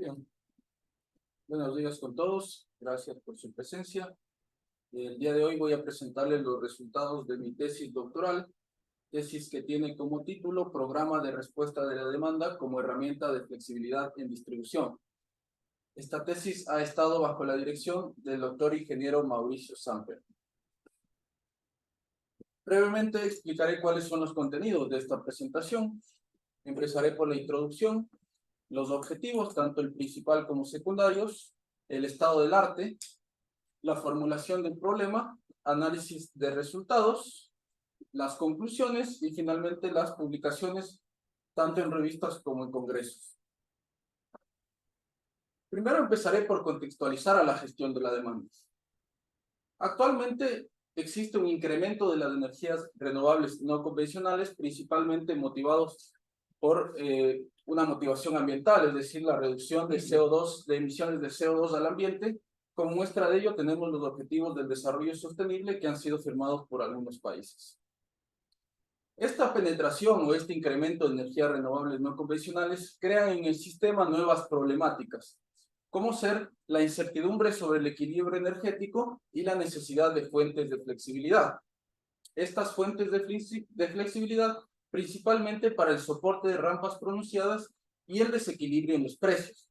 Bien, buenos días con todos. Gracias por su presencia. El día de hoy voy a presentarles los resultados de mi tesis doctoral, tesis que tiene como título Programa de Respuesta de la Demanda como herramienta de flexibilidad en distribución. Esta tesis ha estado bajo la dirección del doctor ingeniero Mauricio Samper. Brevemente explicaré cuáles son los contenidos de esta presentación. Empezaré por la introducción, los objetivos, tanto el principal como secundarios, el estado del arte, la formulación del problema, análisis de resultados, las conclusiones y finalmente las publicaciones, tanto en revistas como en congresos. Primero empezaré por contextualizar a la gestión de la demanda. Actualmente existe un incremento de las energías renovables no convencionales, principalmente motivados por una motivación ambiental, es decir, la reducción de CO2, de emisiones de CO2 al ambiente. Como muestra de ello tenemos los objetivos del desarrollo sostenible que han sido firmados por algunos países. Esta penetración o este incremento de energías renovables no convencionales crea en el sistema nuevas problemáticas, como ser la incertidumbre sobre el equilibrio energético y la necesidad de fuentes de flexibilidad. Estas fuentes de flexibilidad principalmente para el soporte de rampas pronunciadas y el desequilibrio en los precios.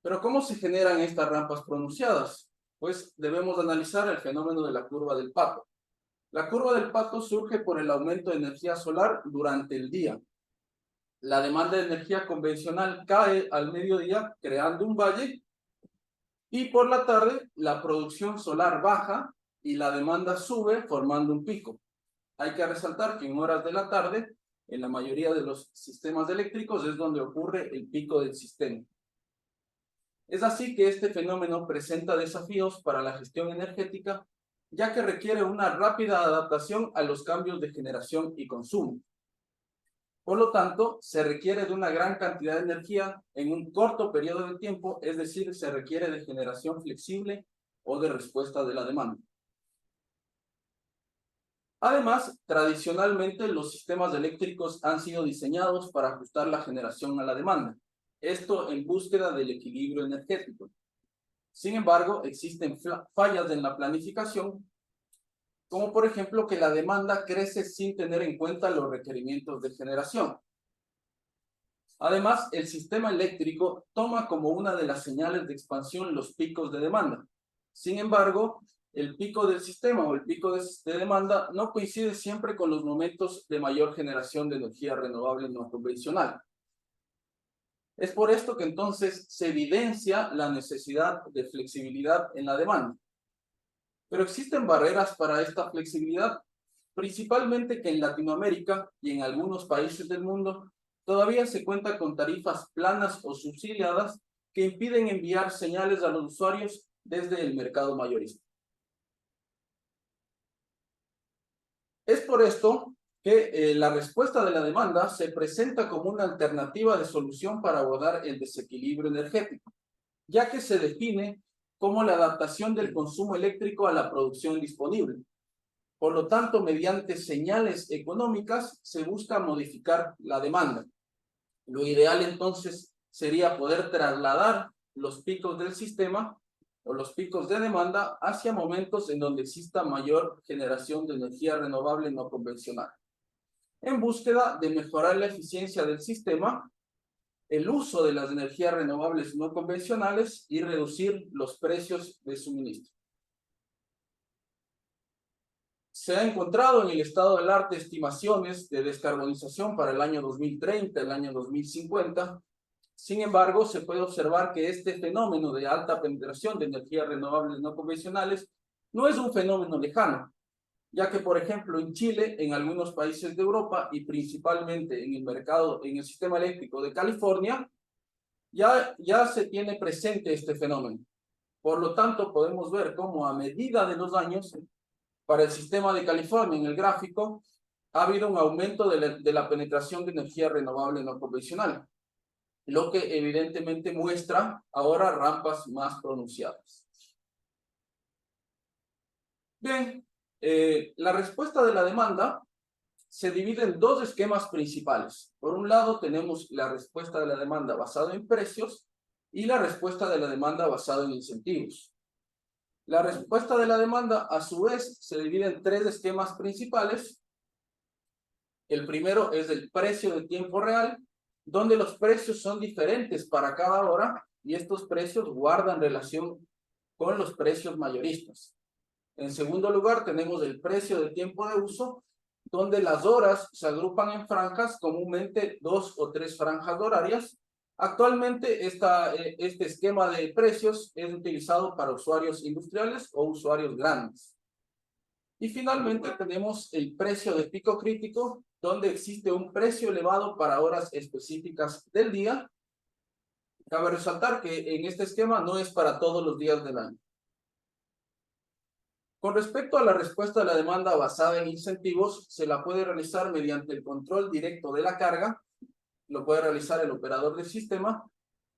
Pero ¿cómo se generan estas rampas pronunciadas? Pues debemos analizar el fenómeno de la curva del pato. La curva del pato surge por el aumento de energía solar durante el día. La demanda de energía convencional cae al mediodía creando un valle y por la tarde la producción solar baja y la demanda sube formando un pico. Hay que resaltar que en horas de la tarde, en la mayoría de los sistemas eléctricos, es donde ocurre el pico del sistema. Es así que este fenómeno presenta desafíos para la gestión energética, ya que requiere una rápida adaptación a los cambios de generación y consumo. Por lo tanto, se requiere de una gran cantidad de energía en un corto periodo de tiempo, es decir, se requiere de generación flexible o de respuesta de la demanda. Además, tradicionalmente los sistemas eléctricos han sido diseñados para ajustar la generación a la demanda, esto en búsqueda del equilibrio energético. Sin embargo, existen fallas en la planificación, como por ejemplo que la demanda crece sin tener en cuenta los requerimientos de generación. Además, el sistema eléctrico toma como una de las señales de expansión los picos de demanda. Sin embargo, el pico del sistema o el pico de demanda no coincide siempre con los momentos de mayor generación de energía renovable no convencional. Es por esto que entonces se evidencia la necesidad de flexibilidad en la demanda. Pero existen barreras para esta flexibilidad, principalmente que en Latinoamérica y en algunos países del mundo todavía se cuenta con tarifas planas o subsidiadas que impiden enviar señales a los usuarios desde el mercado mayorista. Es por esto que la respuesta de la demanda se presenta como una alternativa de solución para abordar el desequilibrio energético, ya que se define como la adaptación del consumo eléctrico a la producción disponible. Por lo tanto, mediante señales económicas se busca modificar la demanda. Lo ideal entonces sería poder trasladar los picos del sistema o los picos de demanda hacia momentos en donde exista mayor generación de energía renovable no convencional, en búsqueda de mejorar la eficiencia del sistema, el uso de las energías renovables no convencionales y reducir los precios de suministro. Se ha encontrado en el estado del arte estimaciones de descarbonización para el año 2030, el año 2050. Sin embargo, se puede observar que este fenómeno de alta penetración de energías renovables no convencionales no es un fenómeno lejano, ya que, por ejemplo, en Chile, en algunos países de Europa y principalmente en el mercado, en el sistema eléctrico de California, ya se tiene presente este fenómeno. Por lo tanto, podemos ver cómo a medida de los años, para el sistema de California, en el gráfico, ha habido un aumento de la penetración de energía renovable no convencional, lo que evidentemente muestra ahora rampas más pronunciadas. Bien, la respuesta de la demanda se divide en dos esquemas principales. Por un lado, tenemos la respuesta de la demanda basada en precios y la respuesta de la demanda basada en incentivos. La respuesta de la demanda, a su vez, se divide en tres esquemas principales. El primero es el precio de tiempo real, donde los precios son diferentes para cada hora y estos precios guardan relación con los precios mayoristas. En segundo lugar, tenemos el precio de tiempo de uso, donde las horas se agrupan en franjas, comúnmente 2 o 3 franjas horarias. Actualmente, este esquema de precios es utilizado para usuarios industriales o usuarios grandes. Y finalmente tenemos el precio de pico crítico, donde existe un precio elevado para horas específicas del día. Cabe resaltar que en este esquema no es para todos los días del año. Con respecto a la respuesta de la demanda basada en incentivos, se la puede realizar mediante el control directo de la carga, lo puede realizar el operador del sistema,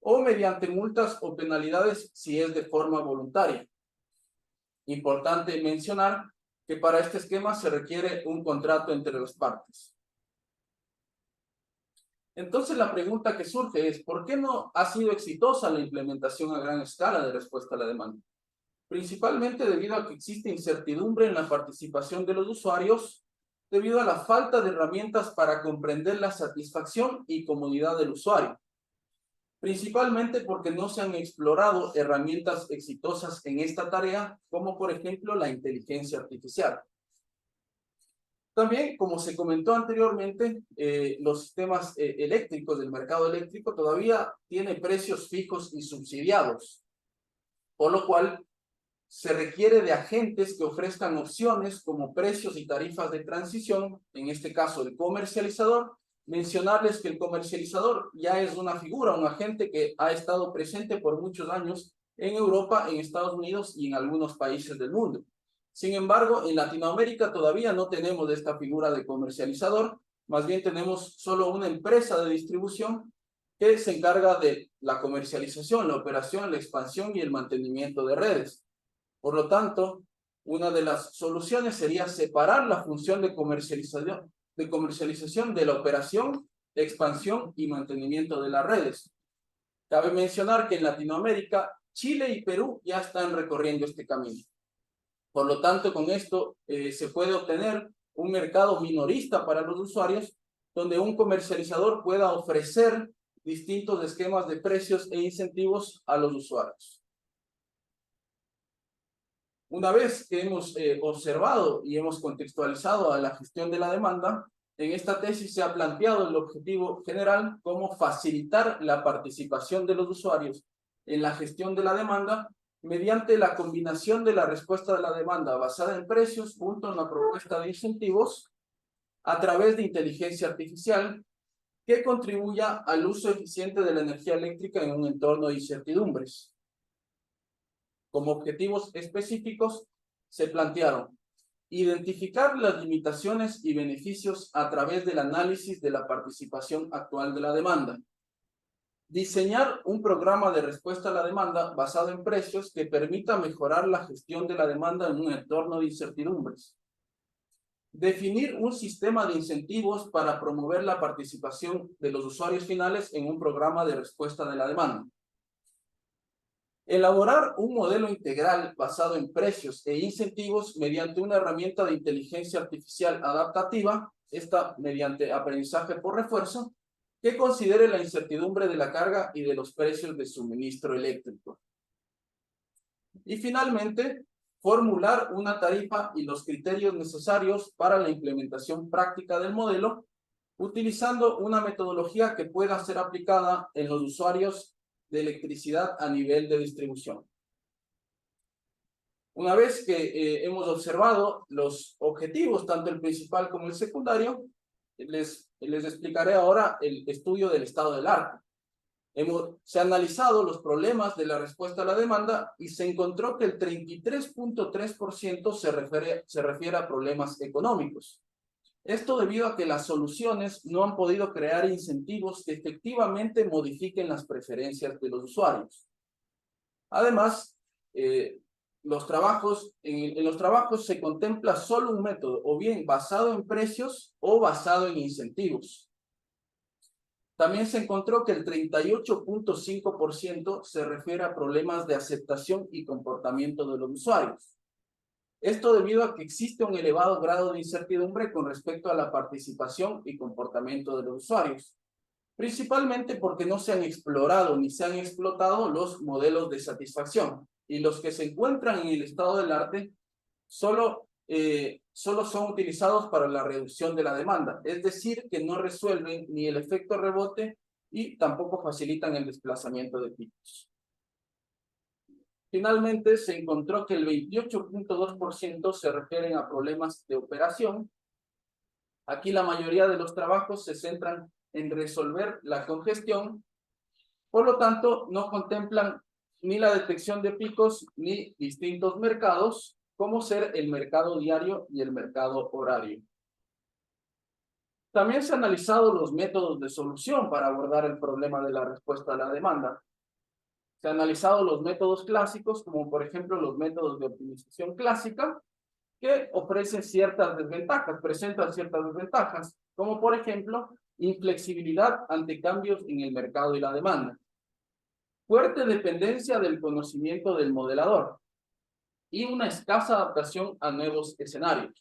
o mediante multas o penalidades si es de forma voluntaria. Importante mencionar que para este esquema se requiere un contrato entre las partes. Entonces la pregunta que surge es, ¿por qué no ha sido exitosa la implementación a gran escala de respuesta a la demanda? Principalmente debido a que existe incertidumbre en la participación de los usuarios, debido a la falta de herramientas para comprender la satisfacción y comodidad del usuario. Principalmente porque no se han explorado herramientas exitosas en esta tarea, como por ejemplo la inteligencia artificial. También, como se comentó anteriormente, los sistemas eléctricos del mercado eléctrico todavía tienen precios fijos y subsidiados, por lo cual se requiere de agentes que ofrezcan opciones como precios y tarifas de transición, en este caso el comercializador. Mencionarles que el comercializador ya es una figura, un agente que ha estado presente por muchos años en Europa, en Estados Unidos y en algunos países del mundo. Sin embargo, en Latinoamérica todavía no tenemos esta figura de comercializador, más bien tenemos solo una empresa de distribución que se encarga de la comercialización, la operación, la expansión y el mantenimiento de redes. Por lo tanto, una de las soluciones sería separar la función de comercialización de la operación, expansión y mantenimiento de las redes. Cabe mencionar que en Latinoamérica, Chile y Perú ya están recorriendo este camino. Por lo tanto, con esto se puede obtener un mercado minorista para los usuarios, donde un comercializador pueda ofrecer distintos esquemas de precios e incentivos a los usuarios. Una vez que hemos observado y hemos contextualizado a la gestión de la demanda, en esta tesis se ha planteado el objetivo general como facilitar la participación de los usuarios en la gestión de la demanda mediante la combinación de la respuesta de la demanda basada en precios junto a una propuesta de incentivos a través de inteligencia artificial que contribuya al uso eficiente de la energía eléctrica en un entorno de incertidumbres. Como objetivos específicos se plantearon identificar las limitaciones y beneficios a través del análisis de la participación actual de la demanda, diseñar un programa de respuesta a la demanda basado en precios que permita mejorar la gestión de la demanda en un entorno de incertidumbres, definir un sistema de incentivos para promover la participación de los usuarios finales en un programa de respuesta de la demanda, elaborar un modelo integral basado en precios e incentivos mediante una herramienta de inteligencia artificial adaptativa, esta mediante aprendizaje por refuerzo, que considere la incertidumbre de la carga y de los precios de suministro eléctrico. Y finalmente, formular una tarifa y los criterios necesarios para la implementación práctica del modelo, utilizando una metodología que pueda ser aplicada en los usuarios de electricidad a nivel de distribución. Una vez que hemos observado los objetivos, tanto el principal como el secundario, les explicaré ahora el estudio del estado del arte. Se han analizado los problemas de la respuesta a la demanda y se encontró que el 33.3% se refiere a problemas económicos. Esto debido a que las soluciones no han podido crear incentivos que efectivamente modifiquen las preferencias de los usuarios. Además, en los trabajos se contempla solo un método, o bien basado en precios o basado en incentivos. También se encontró que el 38.5% se refiere a problemas de aceptación y comportamiento de los usuarios. Esto debido a que existe un elevado grado de incertidumbre con respecto a la participación y comportamiento de los usuarios, principalmente porque no se han explorado ni se han explotado los modelos de satisfacción, y los que se encuentran en el estado del arte solo son utilizados para la reducción de la demanda, es decir, que no resuelven ni el efecto rebote y tampoco facilitan el desplazamiento de picos. Finalmente, se encontró que el 28.2% se refieren a problemas de operación. Aquí la mayoría de los trabajos se centran en resolver la congestión, por lo tanto, no contemplan ni la detección de picos ni distintos mercados, como ser el mercado diario y el mercado horario. También se han analizado los métodos de solución para abordar el problema de la respuesta a la demanda. Se han analizado los métodos clásicos, como por ejemplo los métodos de optimización clásica, que ofrecen ciertas desventajas, presentan ciertas desventajas, como por ejemplo, inflexibilidad ante cambios en el mercado y la demanda, fuerte dependencia del conocimiento del modelador y una escasa adaptación a nuevos escenarios.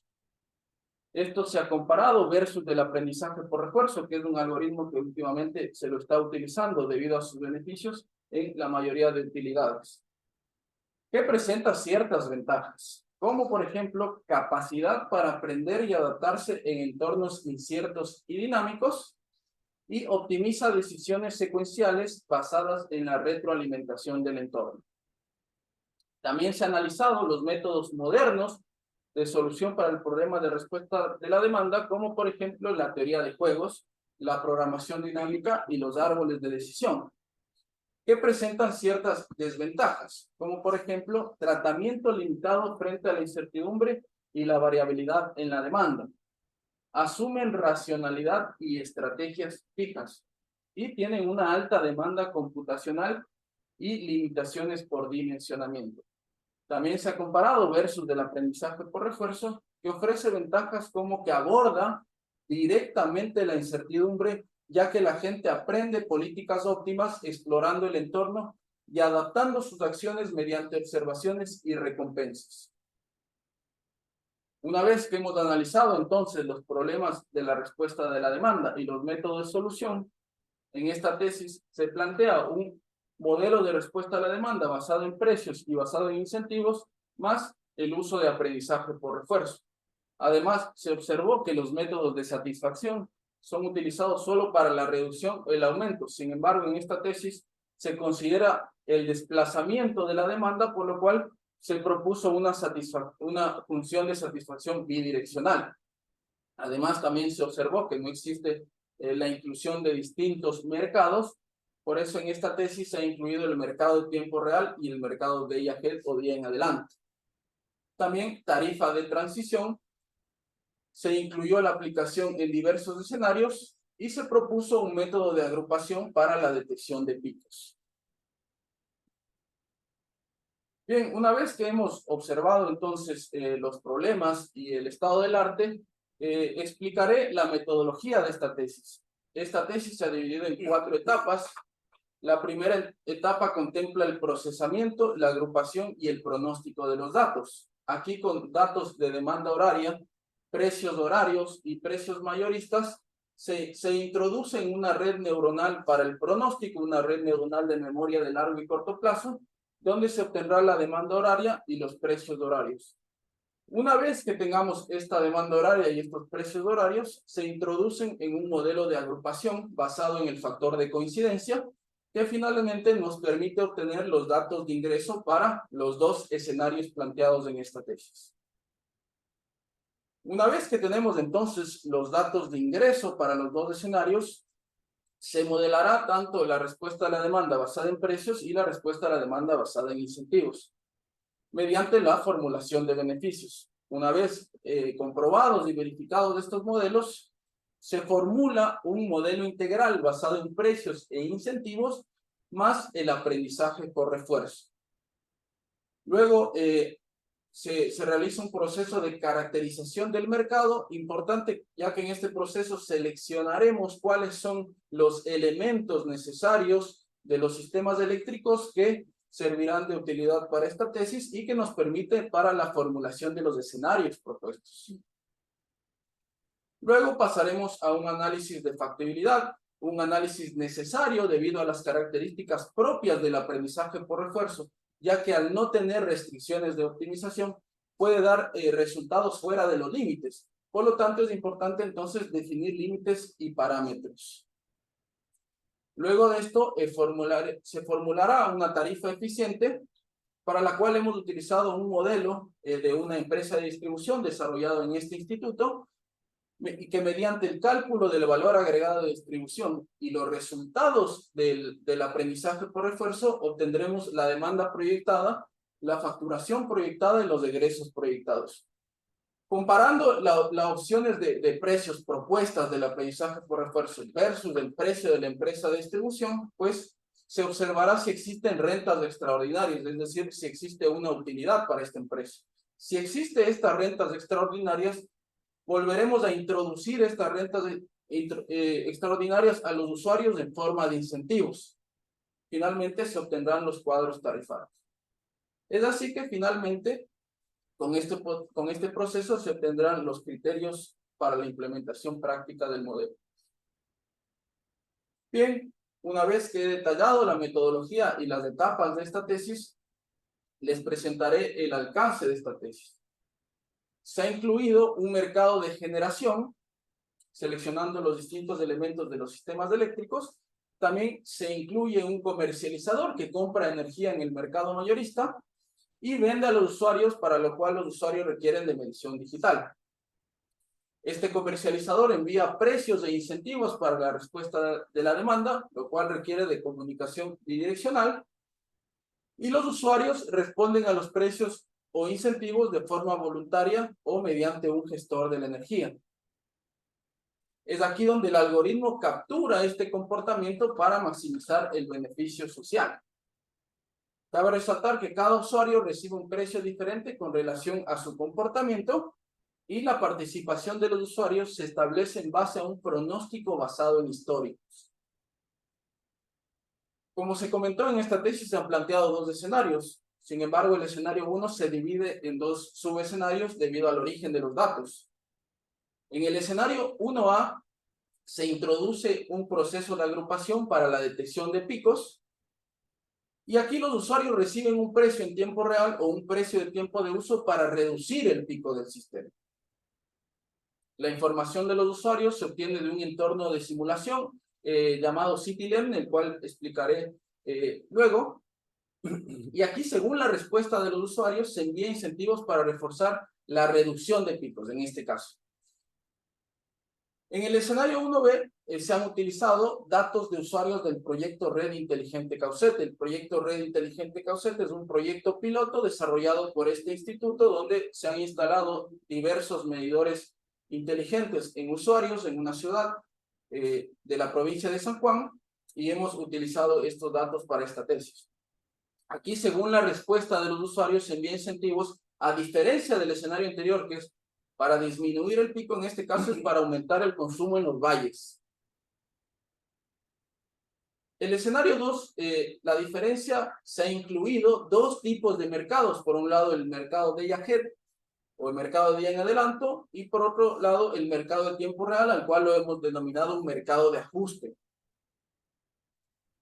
Esto se ha comparado versus el aprendizaje por refuerzo, que es un algoritmo que últimamente se lo está utilizando debido a sus beneficios en la mayoría de utilidades, que presenta ciertas ventajas, como por ejemplo capacidad para aprender y adaptarse en entornos inciertos y dinámicos, y optimiza decisiones secuenciales basadas en la retroalimentación del entorno. También se han analizado los métodos modernos de solución para el problema de respuesta de la demanda, como por ejemplo la teoría de juegos, la programación dinámica y los árboles de decisión, que presentan ciertas desventajas, como por ejemplo tratamiento limitado frente a la incertidumbre y la variabilidad en la demanda. Asumen racionalidad y estrategias fijas y tienen una alta demanda computacional y limitaciones por dimensionamiento. También se ha comparado versus del aprendizaje por refuerzo, que ofrece ventajas como que aborda directamente la incertidumbre, ya que la gente aprende políticas óptimas explorando el entorno y adaptando sus acciones mediante observaciones y recompensas. Una vez que hemos analizado entonces los problemas de la respuesta de la demanda y los métodos de solución, en esta tesis se plantea un modelo de respuesta a la demanda basado en precios y basado en incentivos, más el uso de aprendizaje por refuerzo. Además, se observó que los métodos de satisfacción son utilizados solo para la reducción o el aumento. Sin embargo, en esta tesis se considera el desplazamiento de la demanda, por lo cual se propuso una función de satisfacción bidireccional. Además, también se observó que no existe la inclusión de distintos mercados. Por eso en esta tesis se ha incluido el mercado de tiempo real y el mercado de day ahead o día en adelante. También tarifa de transición. Se incluyó la aplicación en diversos escenarios y se propuso un método de agrupación para la detección de picos. Bien, una vez que hemos observado entonces los problemas y el estado del arte, explicaré la metodología de esta tesis. Esta tesis se ha dividido en 4 etapas. La primera etapa contempla el procesamiento, la agrupación y el pronóstico de los datos. Aquí con datos de demanda horaria, precios horarios y precios mayoristas, se introduce en una red neuronal para el pronóstico, una red neuronal de memoria de largo y corto plazo, donde se obtendrá la demanda horaria y los precios horarios. Una vez que tengamos esta demanda horaria y estos precios horarios, se introducen en un modelo de agrupación basado en el factor de coincidencia, que finalmente nos permite obtener los datos de ingreso para los 2 escenarios planteados en esta tesis. Una vez que tenemos entonces los datos de ingreso para los 2 escenarios, se modelará tanto la respuesta a la demanda basada en precios y la respuesta a la demanda basada en incentivos, mediante la formulación de beneficios. Una vez comprobados y verificados estos modelos, se formula un modelo integral basado en precios e incentivos, más el aprendizaje por refuerzo. Luego, se realiza un proceso de caracterización del mercado, importante, ya que en este proceso seleccionaremos cuáles son los elementos necesarios de los sistemas eléctricos que servirán de utilidad para esta tesis y que nos permite para la formulación de los escenarios propuestos. Luego pasaremos a un análisis de factibilidad, un análisis necesario debido a las características propias del aprendizaje por refuerzo, ya que al no tener restricciones de optimización puede dar resultados fuera de los límites. Por lo tanto, es importante entonces definir límites y parámetros. Luego de esto, se formulará una tarifa eficiente para la cual hemos utilizado un modelo de una empresa de distribución desarrollado en este instituto y que mediante el cálculo del valor agregado de distribución y los resultados del aprendizaje por refuerzo obtendremos la demanda proyectada, la facturación proyectada y los egresos proyectados. Comparando las opciones de precios propuestas del aprendizaje por refuerzo versus el precio de la empresa de distribución, pues se observará si existen rentas extraordinarias, es decir, si existe una utilidad para esta empresa. Si existe estas rentas extraordinarias, volveremos a introducir estas rentas extraordinarias a los usuarios en forma de incentivos. Finalmente se obtendrán los cuadros tarifarios. Es así que finalmente con este proceso se obtendrán los criterios para la implementación práctica del modelo. Bien, una vez que he detallado la metodología y las etapas de esta tesis, les presentaré el alcance de esta tesis. Se ha incluido un mercado de generación, seleccionando los distintos elementos de los sistemas eléctricos. También se incluye un comercializador que compra energía en el mercado mayorista y vende a los usuarios, para lo cual los usuarios requieren de medición digital. Este comercializador envía precios e incentivos para la respuesta de la demanda, lo cual requiere de comunicación bidireccional, y los usuarios responden a los precios o incentivos de forma voluntaria o mediante un gestor de la energía. Es aquí donde el algoritmo captura este comportamiento para maximizar el beneficio social. Cabe resaltar que cada usuario recibe un precio diferente con relación a su comportamiento y la participación de los usuarios se establece en base a un pronóstico basado en históricos. Como se comentó en esta tesis, se han planteado dos escenarios. Sin embargo, el escenario 1 se divide en dos subescenarios debido al origen de los datos. En el escenario 1A se introduce un proceso de agrupación para la detección de picos. Y aquí los usuarios reciben un precio en tiempo real o un precio de tiempo de uso para reducir el pico del sistema. La información de los usuarios se obtiene de un entorno de simulación llamado CityLearn, el cual explicaré luego. Y aquí, según la respuesta de los usuarios, se envía incentivos para reforzar la reducción de picos, en este caso. En el escenario 1B se han utilizado datos de usuarios del proyecto Red Inteligente Causet. El proyecto Red Inteligente Causet es un proyecto piloto desarrollado por este instituto donde se han instalado diversos medidores inteligentes en usuarios en una ciudad de la provincia de San Juan y hemos utilizado estos datos para esta tesis. Aquí, según la respuesta de los usuarios, se envía incentivos a diferencia del escenario anterior, que es para disminuir el pico. En este caso es para aumentar el consumo en los valles. El escenario 2, la diferencia, se ha incluido dos tipos de mercados. Por un lado, el mercado de Yajet, o el mercado de día en adelanto, y por otro lado, el mercado de tiempo real, al cual lo hemos denominado un mercado de ajuste.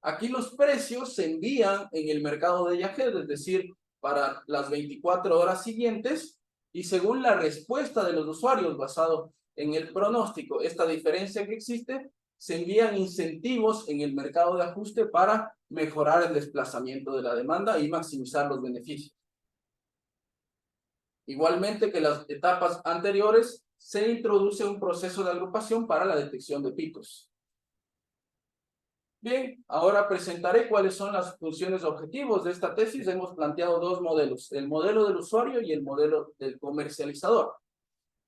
Aquí los precios se envían en el mercado de Yajet, es decir, para las 24 horas siguientes, y según la respuesta de los usuarios basado en el pronóstico, esta diferencia que existe, se envían incentivos en el mercado de ajuste para mejorar el desplazamiento de la demanda y maximizar los beneficios. Igualmente que las etapas anteriores, se introduce un proceso de agrupación para la detección de picos. Bien, ahora presentaré cuáles son las funciones objetivos de esta tesis. Hemos planteado dos modelos, el modelo del usuario y el modelo del comercializador.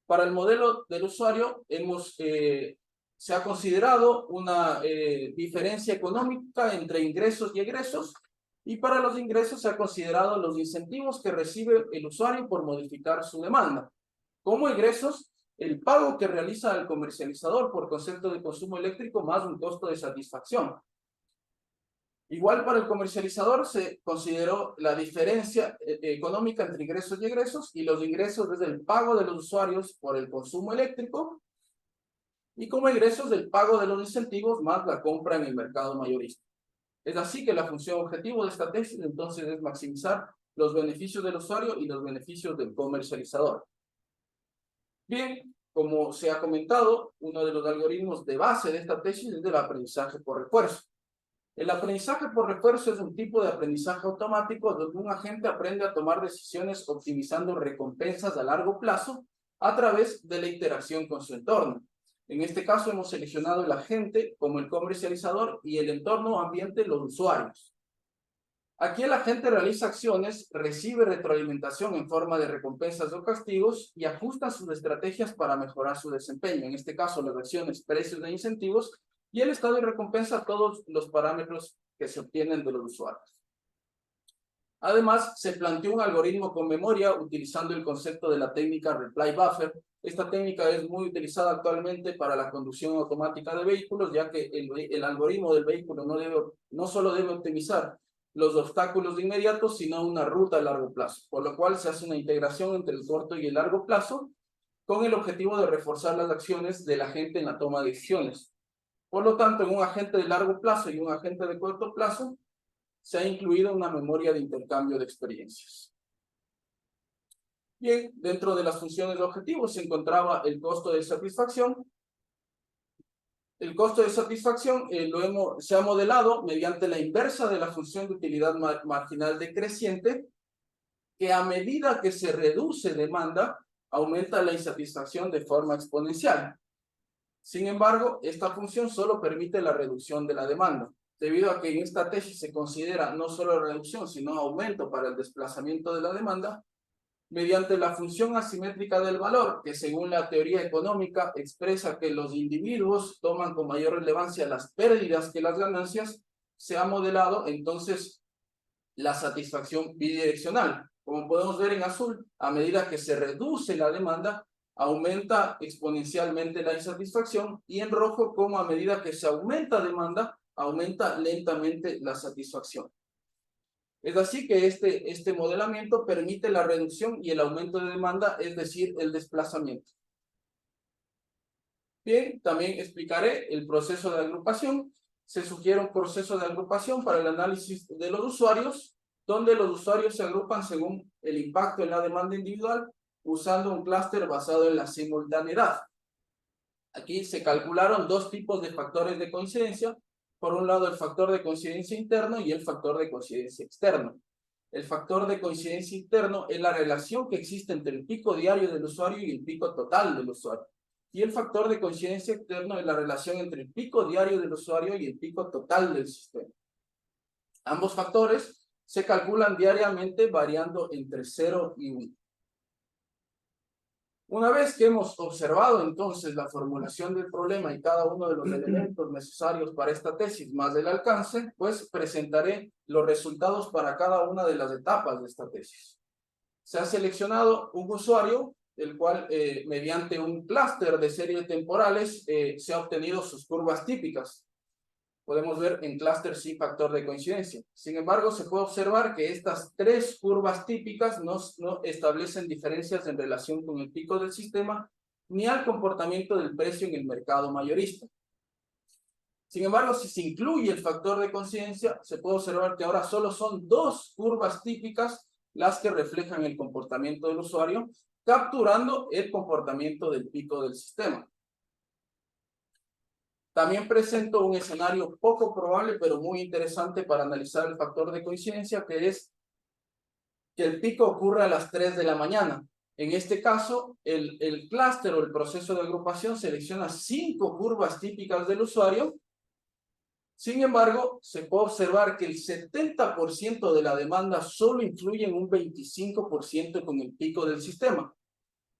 Para el modelo del usuario se ha considerado una diferencia económica entre ingresos y egresos Y para los ingresos se ha considerado los incentivos que recibe el usuario por modificar su demanda. Como ingresos, el pago que realiza el comercializador por concepto de consumo eléctrico más un costo de satisfacción. Igual para el comercializador se consideró la diferencia económica entre ingresos y egresos, y los ingresos desde el pago de los usuarios por el consumo eléctrico, y como ingresos del pago de los incentivos más la compra en el mercado mayorista. Es así que la función objetivo de esta tesis entonces es maximizar los beneficios del usuario y los beneficios del comercializador. Bien, como se ha comentado, uno de los algoritmos de base de esta tesis es el aprendizaje por refuerzo. El aprendizaje por refuerzo es un tipo de aprendizaje automático donde un agente aprende a tomar decisiones optimizando recompensas a largo plazo a través de la interacción con su entorno. En este caso hemos seleccionado el agente como el comercializador y el entorno ambiente los usuarios. Aquí el agente realiza acciones, recibe retroalimentación en forma de recompensas o castigos y ajusta sus estrategias para mejorar su desempeño. En este caso las acciones, precios e incentivos, y el estado de recompensa todos los parámetros que se obtienen de los usuarios. Además, se planteó un algoritmo con memoria utilizando el concepto de la técnica Reply Buffer. Esta técnica es muy utilizada actualmente para la conducción automática de vehículos, ya que el algoritmo del vehículo no solo debe optimizar los obstáculos de inmediato, sino una ruta a largo plazo, por lo cual se hace una integración entre el corto y el largo plazo con el objetivo de reforzar las acciones del agente en la toma de decisiones. Por lo tanto, en un agente de largo plazo y un agente de corto plazo, se ha incluido una memoria de intercambio de experiencias. Bien, dentro de las funciones de objetivos se encontraba el costo de satisfacción. El costo de satisfacción se ha modelado mediante la inversa de la función de utilidad marginal decreciente, que a medida que se reduce demanda, aumenta la insatisfacción de forma exponencial. Sin embargo, esta función solo permite la reducción de la demanda, debido a que en esta tesis se considera no solo reducción, sino aumento para el desplazamiento de la demanda, mediante la función asimétrica del valor, que según la teoría económica expresa que los individuos toman con mayor relevancia las pérdidas que las ganancias, se ha modelado entonces la satisfacción bidireccional. Como podemos ver en azul, a medida que se reduce la demanda, aumenta exponencialmente la insatisfacción, y en rojo, como a medida que se aumenta demanda, aumenta lentamente la satisfacción. Es así que este modelamiento permite la reducción y el aumento de demanda, es decir, el desplazamiento. Bien, también explicaré el proceso de agrupación. Se sugiere un proceso de agrupación para el análisis de los usuarios, donde los usuarios se agrupan según el impacto en la demanda individual, usando un clúster basado en la simultaneidad. Aquí se calcularon dos tipos de factores de coincidencia. Por un lado, el factor de coincidencia interno y el factor de coincidencia externo. El factor de coincidencia interno es la relación que existe entre el pico diario del usuario y el pico total del usuario. Y el factor de coincidencia externo es la relación entre el pico diario del usuario y el pico total del sistema. Ambos factores se calculan diariamente variando entre 0 y 1. Una vez que hemos observado entonces la formulación del problema y cada uno de los elementos necesarios para esta tesis, más el alcance, pues presentaré los resultados para cada una de las etapas de esta tesis. Se ha seleccionado un usuario, el cual mediante un clúster de series temporales se ha obtenido sus curvas típicas. Podemos ver en clúster sin factor de coincidencia. Sin embargo, se puede observar que estas tres curvas típicas no establecen diferencias en relación con el pico del sistema ni al comportamiento del precio en el mercado mayorista. Sin embargo, si se incluye el factor de coincidencia, se puede observar que ahora solo son dos curvas típicas las que reflejan el comportamiento del usuario, capturando el comportamiento del pico del sistema. También presento un escenario poco probable, pero muy interesante para analizar el factor de coincidencia, que es que el pico ocurra a las 3 de la mañana. En este caso, el clúster o el proceso de agrupación selecciona 5 curvas típicas del usuario. Sin embargo, se puede observar que el 70% de la demanda solo influye en un 25% con el pico del sistema,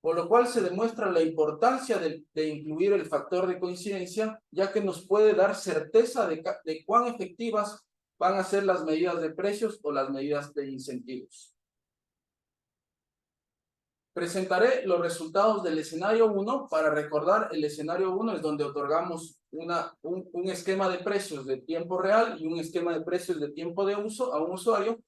por lo cual se demuestra la importancia de incluir el factor de coincidencia, ya que nos puede dar certeza de cuán efectivas van a ser las medidas de precios o las medidas de incentivos. Presentaré los resultados del escenario 1. Para recordar, el escenario 1 es donde otorgamos un esquema de precios de tiempo real y un esquema de precios de tiempo de uso a un usuario,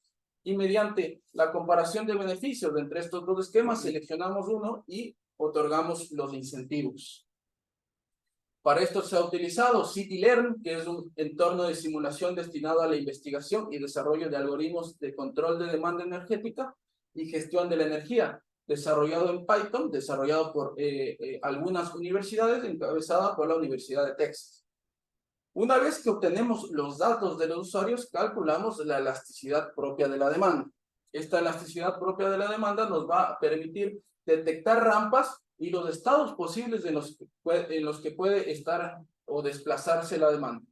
y mediante la comparación de beneficios entre estos dos esquemas seleccionamos uno y otorgamos los incentivos. Para esto se ha utilizado CityLearn, que es un entorno de simulación destinado a la investigación y desarrollo de algoritmos de control de demanda energética y gestión de la energía, desarrollado en Python, desarrollado por algunas universidades, encabezada por la Universidad de Texas. Una vez que obtenemos los datos de los usuarios, calculamos la elasticidad propia de la demanda. Esta elasticidad propia de la demanda nos va a permitir detectar rampas y los estados posibles en los que puede estar o desplazarse la demanda.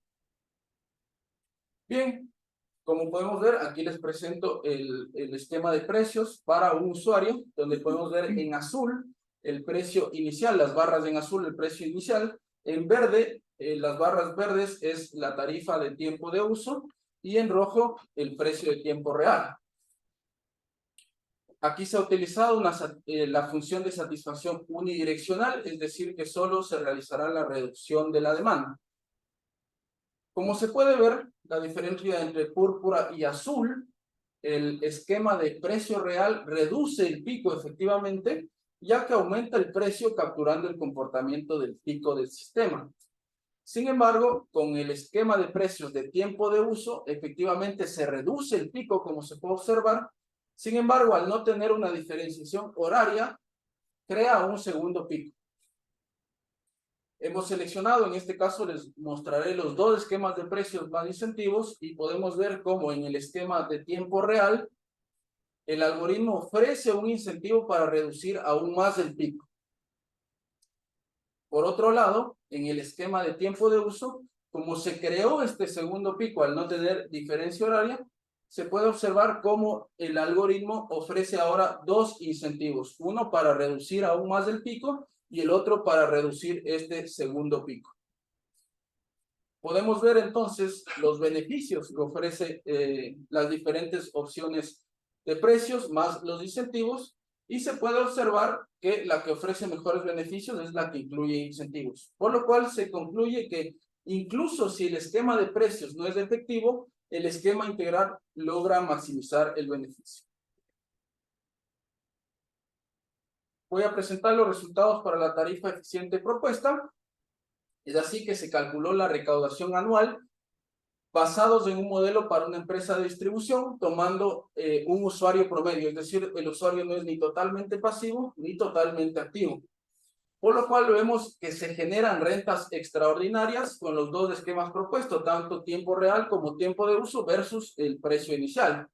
Bien, como podemos ver, aquí les presento el esquema de precios para un usuario, donde podemos ver en azul el precio inicial, las barras en azul el precio inicial, en verde, las barras verdes es la tarifa de tiempo de uso, y en rojo el precio de tiempo real. Aquí se ha utilizado la función de satisfacción unidireccional, es decir, que solo se realizará la reducción de la demanda. Como se puede ver, la diferencia entre púrpura y azul, el esquema de precio real reduce el pico efectivamente, ya que aumenta el precio capturando el comportamiento del pico del sistema. Sin embargo, con el esquema de precios de tiempo de uso, efectivamente se reduce el pico, como se puede observar. Sin embargo, al no tener una diferenciación horaria, crea un segundo pico. Hemos seleccionado, en este caso les mostraré los dos esquemas de precios más incentivos, y podemos ver cómo en el esquema de tiempo real, el algoritmo ofrece un incentivo para reducir aún más el pico. Por otro lado, en el esquema de tiempo de uso, como se creó este segundo pico al no tener diferencia horaria, se puede observar cómo el algoritmo ofrece ahora dos incentivos, uno para reducir aún más el pico y el otro para reducir este segundo pico. Podemos ver entonces los beneficios que ofrece las diferentes opciones de precios más los incentivos, y se puede observar que la que ofrece mejores beneficios es la que incluye incentivos, por lo cual se concluye que incluso si el esquema de precios no es efectivo, el esquema integral logra maximizar el beneficio. Voy a presentar los resultados para la tarifa eficiente propuesta. Es así que se calculó la recaudación anual basados en un modelo para una empresa de distribución, tomando un usuario promedio, es decir, el usuario no es ni totalmente pasivo ni totalmente activo. Por lo cual vemos que se generan rentas extraordinarias con los dos esquemas propuestos, tanto tiempo real como tiempo de uso versus el precio inicial.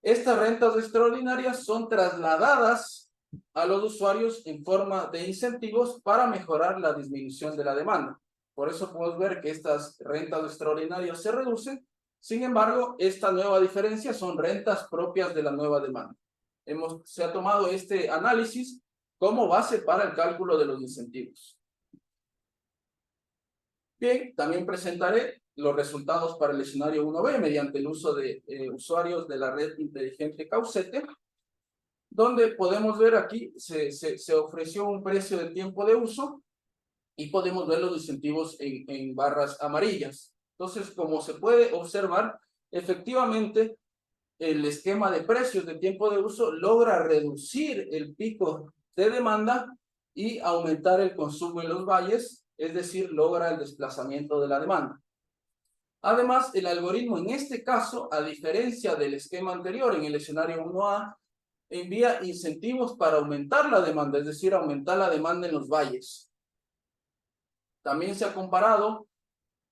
Estas rentas extraordinarias son trasladadas a los usuarios en forma de incentivos para mejorar la disminución de la demanda. Por eso podemos ver que estas rentas extraordinarias se reducen. Sin embargo, esta nueva diferencia son rentas propias de la nueva demanda. Se ha tomado este análisis como base para el cálculo de los incentivos. Bien, también presentaré los resultados para el escenario 1B mediante el uso de usuarios de la red inteligente Caucete, donde podemos ver aquí se ofreció un precio de tiempo de uso y podemos ver los incentivos en barras amarillas. Entonces, como se puede observar, efectivamente el esquema de precios de tiempo de uso logra reducir el pico de demanda y aumentar el consumo en los valles, es decir, logra el desplazamiento de la demanda. Además, el algoritmo en este caso, a diferencia del esquema anterior en el escenario 1A, envía incentivos para aumentar la demanda, es decir, aumentar la demanda en los valles. También se ha comparado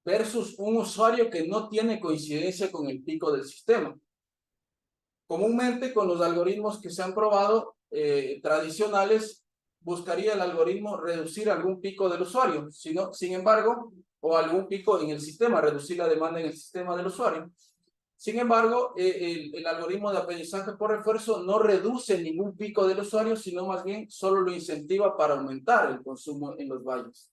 versus un usuario que no tiene coincidencia con el pico del sistema. Comúnmente con los algoritmos que se han probado tradicionales, buscaría el algoritmo reducir algún pico del usuario, sin embargo, o algún pico en el sistema, reducir la demanda en el sistema del usuario. Sin embargo, el algoritmo de aprendizaje por refuerzo no reduce ningún pico del usuario, sino más bien solo lo incentiva para aumentar el consumo en los valles.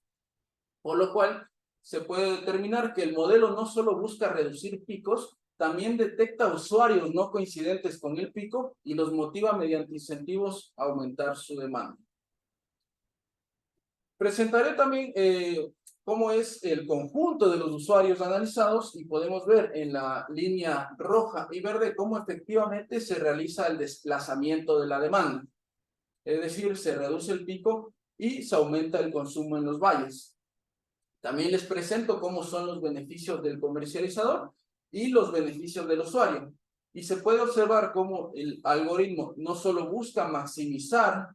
Por lo cual, se puede determinar que el modelo no solo busca reducir picos, también detecta usuarios no coincidentes con el pico y los motiva mediante incentivos a aumentar su demanda. Presentaré también cómo es el conjunto de los usuarios analizados y podemos ver en la línea roja y verde cómo efectivamente se realiza el desplazamiento de la demanda. Es decir, se reduce el pico y se aumenta el consumo en los valles. También les presento cómo son los beneficios del comercializador y los beneficios del usuario. Y se puede observar cómo el algoritmo no solo busca maximizar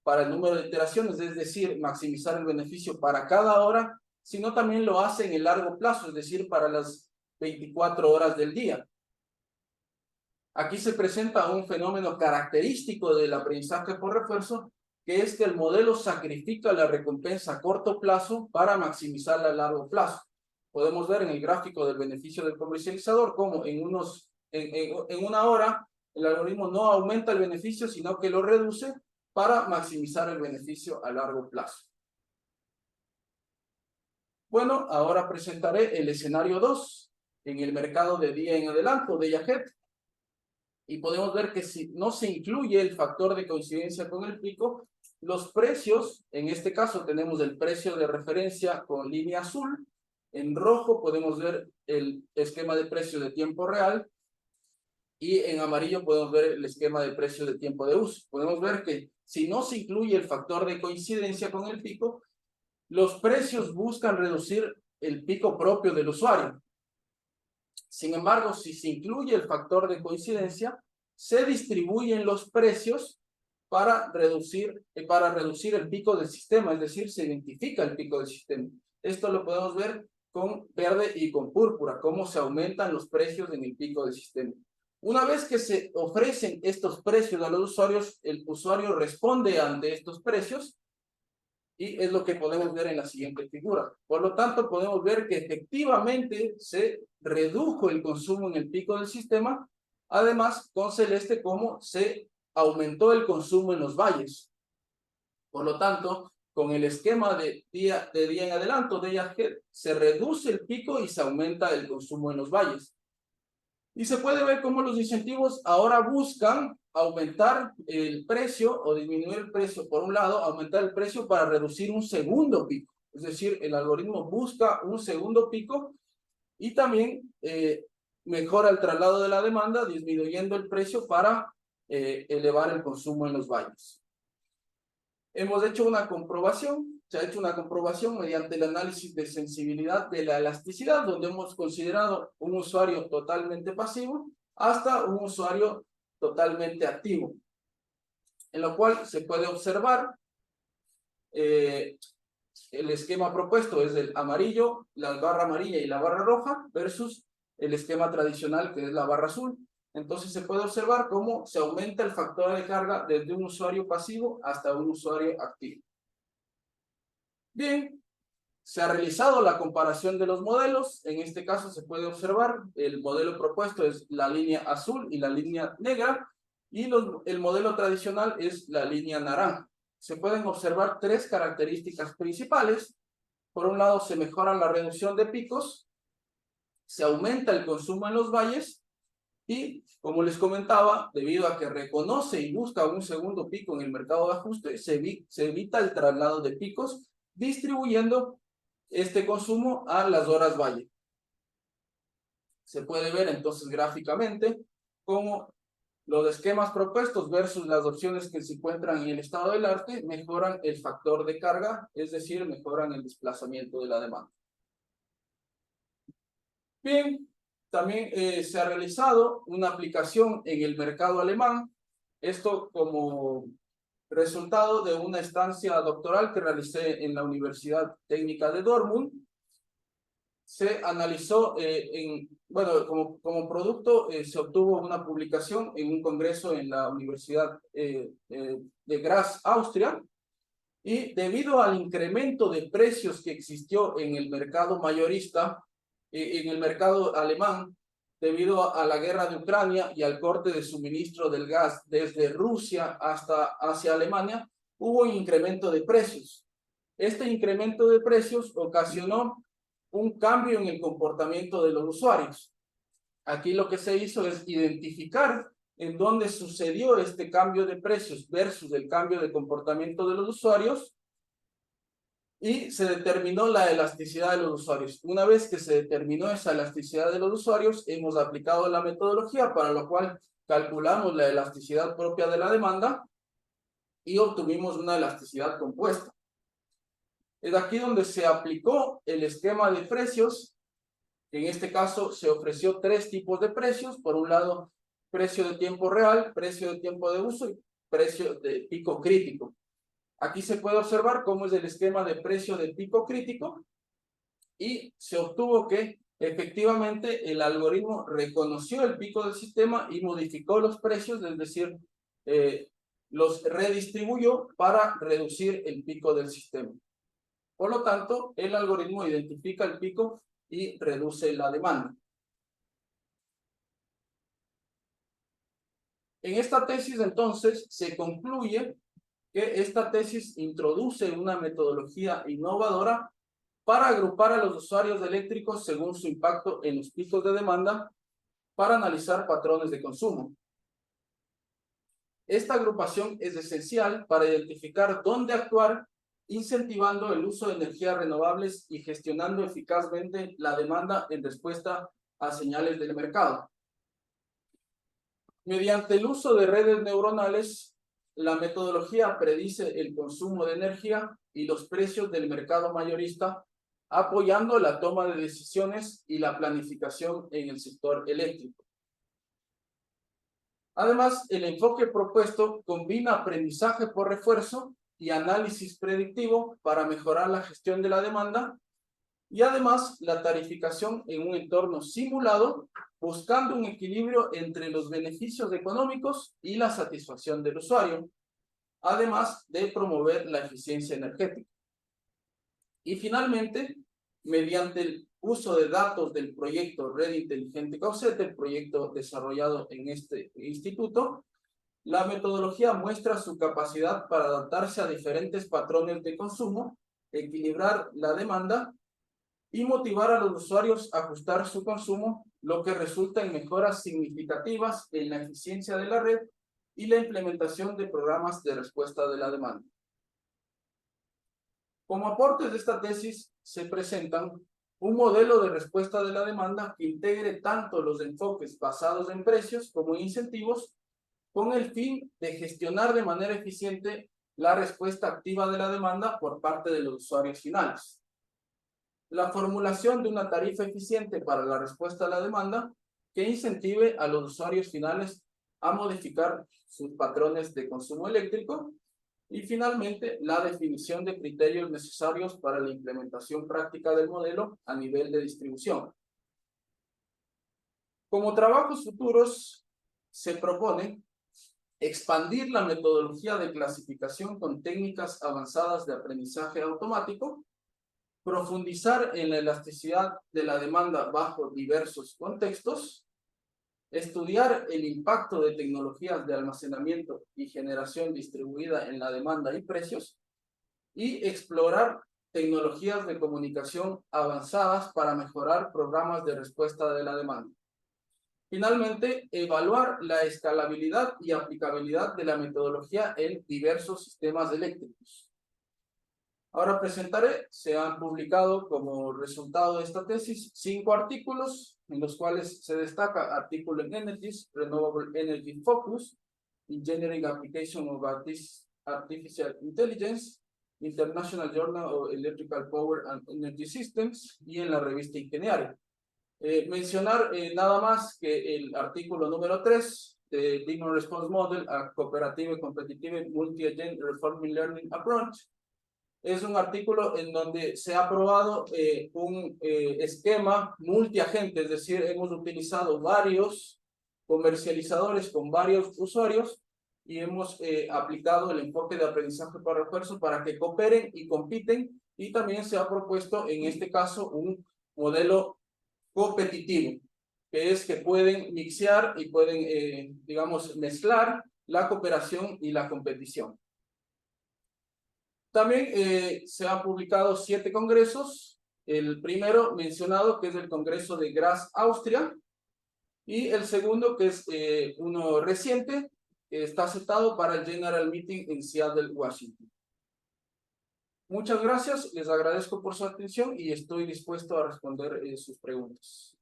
para el número de iteraciones, es decir, maximizar el beneficio para cada hora, sino también lo hace en el largo plazo, es decir, para las 24 horas del día. Aquí se presenta un fenómeno característico del aprendizaje por refuerzo, que es que el modelo sacrifica la recompensa a corto plazo para maximizarla a largo plazo. Podemos ver en el gráfico del beneficio del comercializador cómo en una hora el algoritmo no aumenta el beneficio, sino que lo reduce para maximizar el beneficio a largo plazo. Bueno, ahora presentaré el escenario 2 en el mercado de día en adelanto de Yajet. Y podemos ver que si no se incluye el factor de coincidencia con el pico, los precios, en este caso tenemos el precio de referencia con línea azul, en rojo podemos ver el esquema de precios de tiempo real y en amarillo podemos ver el esquema de precios de tiempo de uso. Podemos ver que si no se incluye el factor de coincidencia con el pico, los precios buscan reducir el pico propio del usuario. Sin embargo, si se incluye el factor de coincidencia, se distribuyen los precios para reducir el pico del sistema, es decir, se identifica el pico del sistema. Esto lo podemos ver con verde y con púrpura, cómo se aumentan los precios en el pico del sistema. Una vez que se ofrecen estos precios a los usuarios, el usuario responde ante estos precios y es lo que podemos ver en la siguiente figura. Por lo tanto, podemos ver que efectivamente se redujo el consumo en el pico del sistema, además con celeste como se aumentó el consumo en los valles. Por lo tanto, con el esquema de día en adelanto de Yajet, se reduce el pico y se aumenta el consumo en los valles. Y se puede ver cómo los incentivos ahora buscan aumentar el precio o disminuir el precio. Por un lado, aumentar el precio para reducir un segundo pico. Es decir, el algoritmo busca un segundo pico y también mejora el traslado de la demanda, disminuyendo el precio para elevar el consumo en los valles. Hemos hecho una comprobación, se ha hecho una comprobación mediante el análisis de sensibilidad de la elasticidad, donde hemos considerado un usuario totalmente pasivo hasta un usuario totalmente activo, en lo cual se puede observar el esquema propuesto es el amarillo, la barra amarilla y la barra roja versus el esquema tradicional que es la barra azul. Entonces se puede observar cómo se aumenta el factor de carga desde un usuario pasivo hasta un usuario activo. Bien, se ha realizado la comparación de los modelos. En este caso se puede observar el modelo propuesto es la línea azul y la línea negra y el modelo tradicional es la línea naranja. Se pueden observar tres características principales. Por un lado, se mejora la reducción de picos, se aumenta el consumo en los valles y, como les comentaba, debido a que reconoce y busca un segundo pico en el mercado de ajuste, se evita el traslado de picos, distribuyendo este consumo a las horas valle. Se puede ver entonces gráficamente cómo los esquemas propuestos versus las opciones que se encuentran en el estado del arte mejoran el factor de carga, es decir, mejoran el desplazamiento de la demanda. Bien, también se ha realizado una aplicación en el mercado alemán, esto como resultado de una estancia doctoral que realicé en la Universidad Técnica de Dortmund. Se analizó, como producto se obtuvo una publicación en un congreso en la Universidad de Graz, Austria, y debido al incremento de precios que existió en el mercado mayorista, en el mercado alemán, debido a la guerra de Ucrania y al corte de suministro del gas desde Rusia hacia Alemania, hubo un incremento de precios. Este incremento de precios ocasionó un cambio en el comportamiento de los usuarios. Aquí lo que se hizo es identificar en dónde sucedió este cambio de precios versus el cambio de comportamiento de los usuarios y se determinó la elasticidad de los usuarios. Una vez que se determinó esa elasticidad de los usuarios, hemos aplicado la metodología para lo cual calculamos la elasticidad propia de la demanda y obtuvimos una elasticidad compuesta. Es aquí donde se aplicó el esquema de precios. En este caso se ofreció 3 tipos de precios. Por un lado, precio de tiempo real, precio de tiempo de uso y precio de pico crítico. Aquí se puede observar cómo es el esquema de precio de pico crítico y se obtuvo que efectivamente el algoritmo reconoció el pico del sistema y modificó los precios, es decir, los redistribuyó para reducir el pico del sistema. Por lo tanto, el algoritmo identifica el pico y reduce la demanda. En esta tesis, entonces, se concluye que esta tesis introduce una metodología innovadora para agrupar a los usuarios eléctricos según su impacto en los picos de demanda para analizar patrones de consumo. Esta agrupación es esencial para identificar dónde actuar, incentivando el uso de energías renovables y gestionando eficazmente la demanda en respuesta a señales del mercado. Mediante el uso de redes neuronales, la metodología predice el consumo de energía y los precios del mercado mayorista, apoyando la toma de decisiones y la planificación en el sector eléctrico. Además, el enfoque propuesto combina aprendizaje por refuerzo y análisis predictivo para mejorar la gestión de la demanda y además la tarificación en un entorno simulado, buscando un equilibrio entre los beneficios económicos y la satisfacción del usuario, además de promover la eficiencia energética. Y finalmente, mediante el uso de datos del proyecto Red Inteligente Causet, el proyecto desarrollado en este instituto, la metodología muestra su capacidad para adaptarse a diferentes patrones de consumo, equilibrar la demanda y motivar a los usuarios a ajustar su consumo, lo que resulta en mejoras significativas en la eficiencia de la red y la implementación de programas de respuesta de la demanda. Como aportes de esta tesis se presentan un modelo de respuesta de la demanda que integre tanto los enfoques basados en precios como en incentivos, con el fin de gestionar de manera eficiente la respuesta activa de la demanda por parte de los usuarios finales. La formulación de una tarifa eficiente para la respuesta a la demanda que incentive a los usuarios finales a modificar sus patrones de consumo eléctrico y finalmente la definición de criterios necesarios para la implementación práctica del modelo a nivel de distribución. Como trabajos futuros se propone expandir la metodología de clasificación con técnicas avanzadas de aprendizaje automático, profundizar en la elasticidad de la demanda bajo diversos contextos, estudiar el impacto de tecnologías de almacenamiento y generación distribuida en la demanda y precios, y explorar tecnologías de comunicación avanzadas para mejorar programas de respuesta de la demanda. Finalmente, evaluar la escalabilidad y aplicabilidad de la metodología en diversos sistemas eléctricos. Ahora presentaré, se han publicado como resultado de esta tesis 5 artículos, en los cuales se destaca artículo en Energies, Renewable Energy Focus, Engineering Application of Artificial Intelligence, International Journal of Electrical Power and Energy Systems y en la revista Ingeniaria. Mencionar nada más que el artículo número 3 de Demand Response Model, a Cooperative, Competitive, Multi-Agent Reforming Learning Approach, es un artículo en donde se ha probado un esquema multiagente, es decir, hemos utilizado varios comercializadores con varios usuarios y hemos aplicado el enfoque de aprendizaje por refuerzo para que cooperen y compiten, y también se ha propuesto en este caso un modelo competitivo, que es que pueden mixear y pueden, digamos, mezclar la cooperación y la competición. También se han publicado 7 congresos El primero mencionado, que es el Congreso de Graz, Austria, y el segundo, que es uno reciente, que está citado para el General Meeting en Seattle, Washington. Muchas gracias, les agradezco por su atención y estoy dispuesto a responder sus preguntas.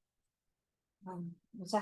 Muchas